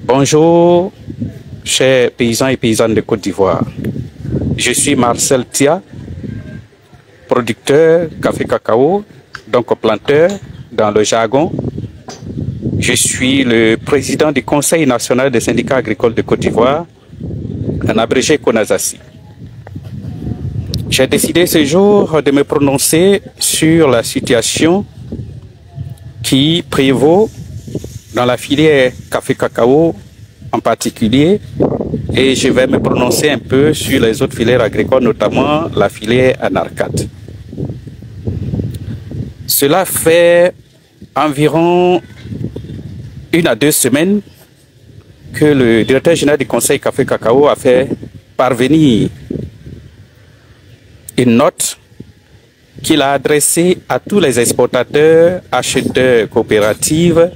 Bonjour, chers paysans et paysannes de Côte d'Ivoire. Je suis Marcel Tia, producteur café cacao, donc planteur dans le jargon. Je suis le président du Conseil national des syndicats agricoles de Côte d'Ivoire, en abrégé CONASACI. J'ai décidé ce jour de me prononcer sur la situation qui prévaut dans la filière café-cacao en particulier, et je vais me prononcer un peu sur les autres filières agricoles, notamment la filière anarcade. Cela fait environ 1 à 2 semaines que le directeur général du Conseil café-cacao a fait parvenir une note qu'il a adressée à tous les exportateurs, acheteurs coopératives,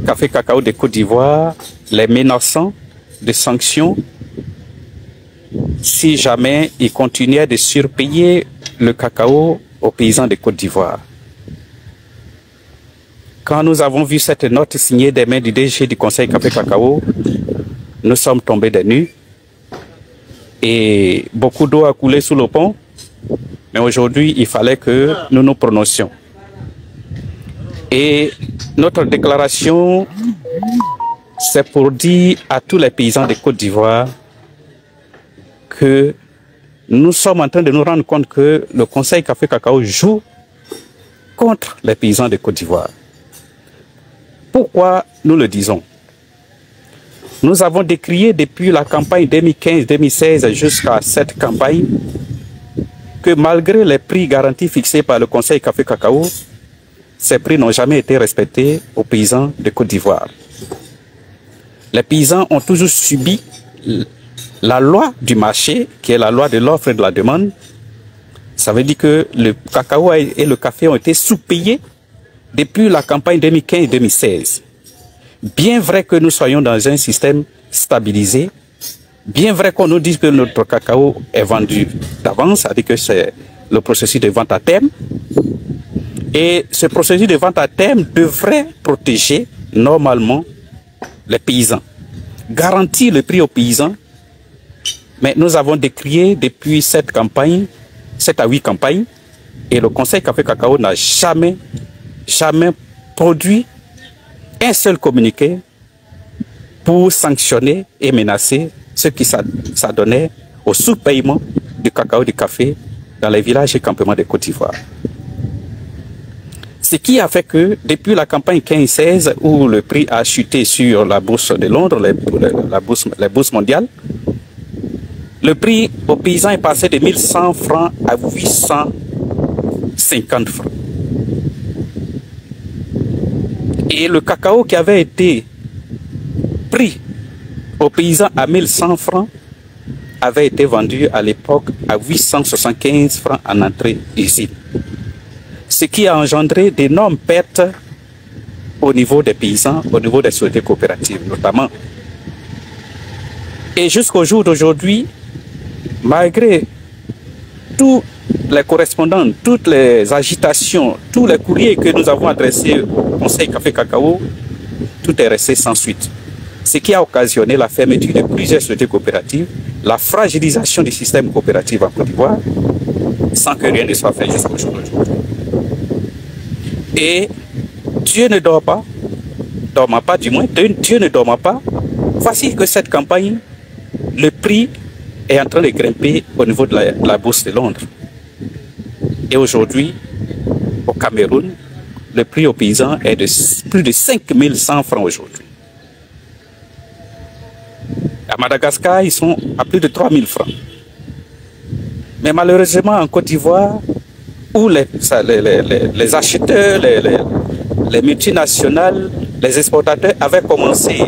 café cacao de Côte d'Ivoire, les menaçant de sanctions si jamais ils continuaient de surpayer le cacao aux paysans de Côte d'Ivoire. Quand nous avons vu cette note signée des mains du DG du Conseil café cacao, nous sommes tombés des nues et beaucoup d'eau a coulé sous le pont, mais aujourd'hui il fallait que nous nous prononcions. Et notre déclaration, c'est pour dire à tous les paysans de Côte d'Ivoire que nous sommes en train de nous rendre compte que le Conseil café cacao joue contre les paysans de Côte d'Ivoire. Pourquoi nous le disons? Nous avons décrié depuis la campagne 2015-2016 jusqu'à cette campagne que malgré les prix garantis fixés par le Conseil café cacao, ces prix n'ont jamais été respectés aux paysans de Côte d'Ivoire. Les paysans ont toujours subi la loi du marché, qui est la loi de l'offre et de la demande. Ça veut dire que le cacao et le café ont été sous-payés depuis la campagne 2015-2016. Bien vrai que nous soyons dans un système stabilisé, bien vrai qu'on nous dise que notre cacao est vendu d'avance, c'est-à-dire que c'est le processus de vente à terme. Et ce processus de vente à terme devrait protéger normalement les paysans, garantir le prix aux paysans. Mais nous avons décrié depuis cette campagne, 7 à 8 campagnes, et le Conseil café cacao n'a jamais produit un seul communiqué pour sanctionner et menacer ceux qui s'adonnaient au sous-paiement du cacao et du café dans les villages et campements de Côte d'Ivoire. Ce qui a fait que depuis la campagne 15-16, où le prix a chuté sur la bourse de Londres, les bourses mondiales, le prix aux paysans est passé de 1100 francs à 850 francs. Et le cacao qui avait été pris aux paysans à 1100 francs avait été vendu à l'époque à 875 francs en entrée d'usine. Ce qui a engendré d'énormes pertes au niveau des paysans, au niveau des sociétés coopératives notamment. Et jusqu'au jour d'aujourd'hui, malgré tous les correspondants, toutes les agitations, tous les courriers que nous avons adressés au Conseil café cacao, tout est resté sans suite. Ce qui a occasionné la fermeture de plusieurs sociétés coopératives, la fragilisation du système coopératif en Côte d'Ivoire, sans que rien ne soit fait jusqu'au jour d'aujourd'hui. Et Dieu ne dort pas, Dieu ne dort pas. Voici que cette campagne, le prix est en train de grimper au niveau de la bourse de Londres. Et aujourd'hui, au Cameroun, le prix aux paysans est de plus de 5100 francs aujourd'hui. À Madagascar, ils sont à plus de 3000 francs. Mais malheureusement, en Côte d'Ivoire, où les acheteurs, les multinationales, les exportateurs avaient commencé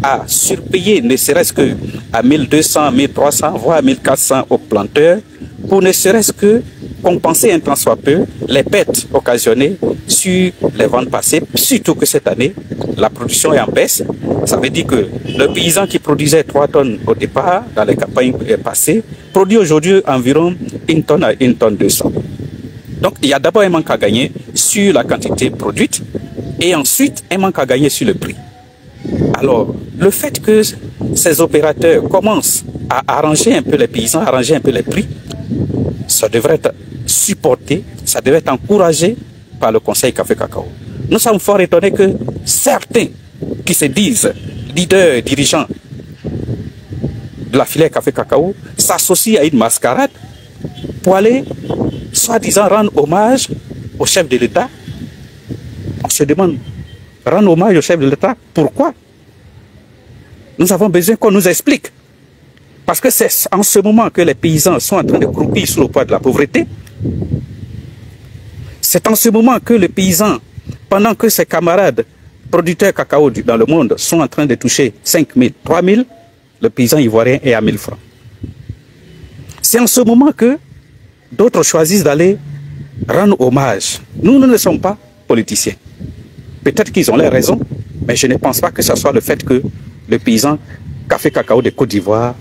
à surpayer, ne serait-ce que à 1200, 1300, voire 1400 aux planteurs, pour ne serait-ce que compenser un tant soit peu les pertes occasionnées sur les ventes passées, surtout que cette année, la production est en baisse. Ça veut dire que le paysan qui produisait 3 tonnes au départ, dans les campagnes passées, produit aujourd'hui environ 1 tonne à 1 tonne 200. Donc, il y a d'abord un manque à gagner sur la quantité produite et ensuite un manque à gagner sur le prix. Alors, le fait que ces opérateurs commencent à arranger un peu les paysans, arranger un peu les prix, ça devrait être supporté, ça devrait être encouragé par le Conseil Café Cacao. Nous sommes fort étonnés que certains qui se disent leaders et dirigeants de la filière Café Cacao s'associent à une mascarade pour aller, soi-disant, rendre hommage au chef de l'État. On se demande, rendre hommage au chef de l'État, pourquoi? Nous avons besoin qu'on nous explique. Parce que c'est en ce moment que les paysans sont en train de croupir sous le poids de la pauvreté. C'est en ce moment que les paysans, pendant que ses camarades producteurs cacao dans le monde sont en train de toucher 5 000, 3 000, le paysan ivoirien est à 1 000 francs. C'est en ce moment que d'autres choisissent d'aller rendre hommage. Nous ne sommes pas politiciens. Peut-être qu'ils ont les raisons, mais je ne pense pas que ce soit le fait que le paysan Café Cacao de Côte d'Ivoire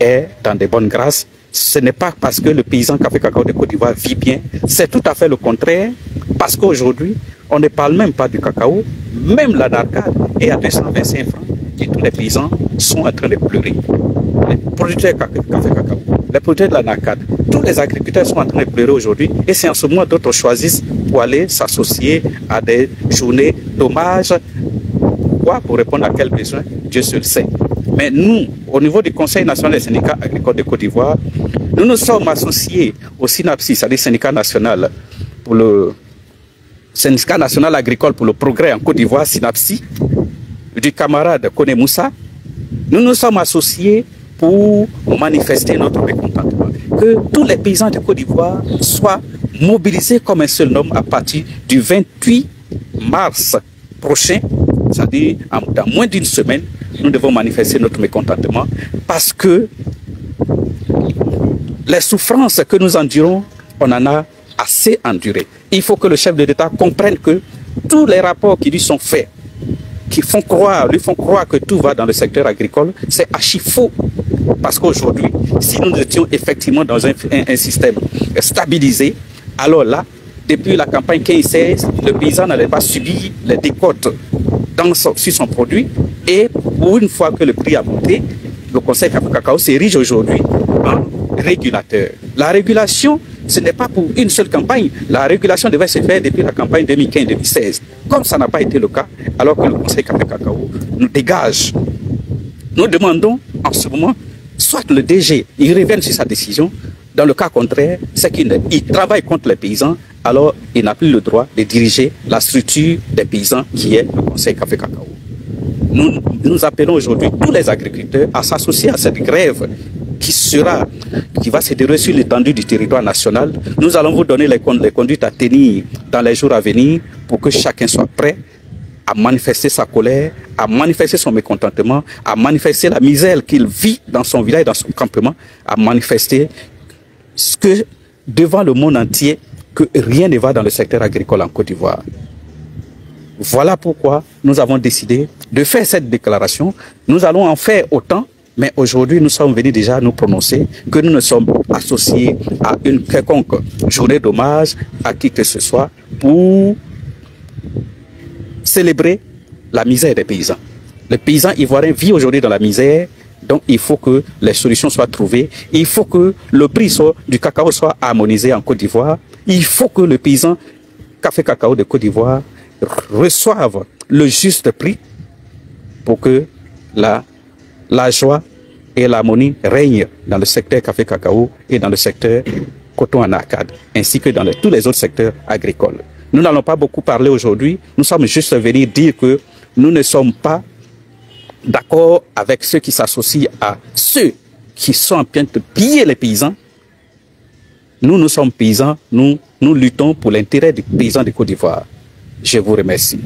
est dans de bonnes grâces. Ce n'est pas parce que le paysan Café Cacao de Côte d'Ivoire vit bien, c'est tout à fait le contraire, parce qu'aujourd'hui, on ne parle même pas du cacao, même la narcade est à 225 francs et tous les paysans sont en train de pleurer. Les producteurs Café Cacao, les producteurs de la narcade, tous les agriculteurs sont en train de pleurer aujourd'hui et c'est en ce moment d'autres choisissent pour aller s'associer à des journées d'hommage. Pourquoi? Pour répondre à quels besoins? Dieu seul sait. Mais nous, au niveau du Conseil national des syndicats agricoles de Côte d'Ivoire, nous nous sommes associés au SYNAPSI, c'est-à-dire syndicat national pour le syndicat national agricole pour le progrès en Côte d'Ivoire, SYNAPSI, du camarade Kone Moussa. Nous nous sommes associés pour manifester notre mécontentement. Que tous les paysans de Côte d'Ivoire soient mobilisés comme un seul homme à partir du 28 mars prochain, c'est-à-dire dans moins d'une semaine, nous devons manifester notre mécontentement parce que les souffrances que nous endurons, on en a assez enduré. Il faut que le chef de l'État comprenne que tous les rapports qui lui sont faits, qui lui font croire que tout va dans le secteur agricole, c'est archi faux. Parce qu'aujourd'hui, si nous étions effectivement dans un système stabilisé, alors là, depuis la campagne 15-16, le paysan n'allait pas subir les décotes sur son produit. Et pour une fois que le prix a monté, le Conseil Café Cacao s'érige aujourd'hui en régulateur. La régulation, ce n'est pas pour une seule campagne. La régulation devait se faire depuis la campagne 2015-2016. Comme ça n'a pas été le cas, alors que le Conseil Café Cacao nous dégage. Nous demandons en ce moment, soit le DG, il revienne sur sa décision. Dans le cas contraire, c'est qu'il travaille contre les paysans, alors il n'a plus le droit de diriger la structure des paysans qui est le Conseil Café Cacao. Nous appelons aujourd'hui tous les agriculteurs à s'associer à cette grève qui va se dérouler sur l'étendue du territoire national. Nous allons vous donner les conduites à tenir dans les jours à venir pour que chacun soit prêt à manifester sa colère, à manifester son mécontentement, à manifester la misère qu'il vit dans son village, dans son campement, à manifester que devant le monde entier, que rien ne va dans le secteur agricole en Côte d'Ivoire. Voilà pourquoi nous avons décidé de faire cette déclaration. Nous allons en faire autant, mais aujourd'hui nous sommes venus déjà nous prononcer que nous ne sommes associés à une quelconque journée d'hommage à qui que ce soit pour célébrer la misère des paysans. Les paysans ivoiriens vivent aujourd'hui dans la misère, donc il faut que les solutions soient trouvées. Il faut que le prix du cacao soit harmonisé en Côte d'Ivoire. Il faut que le paysan Café Cacao de Côte d'Ivoire reçoivent le juste prix pour que la joie et l'harmonie règnent dans le secteur Café Cacao et dans le secteur coton en arcade, ainsi que dans tous les autres secteurs agricoles. Nous n'allons pas beaucoup parler aujourd'hui, nous sommes juste venus dire que nous ne sommes pas d'accord avec ceux qui s'associent à ceux qui sont en train de piller les paysans. Nous sommes paysans, nous luttons pour l'intérêt des paysans de Côte d'Ivoire. Je vous remercie.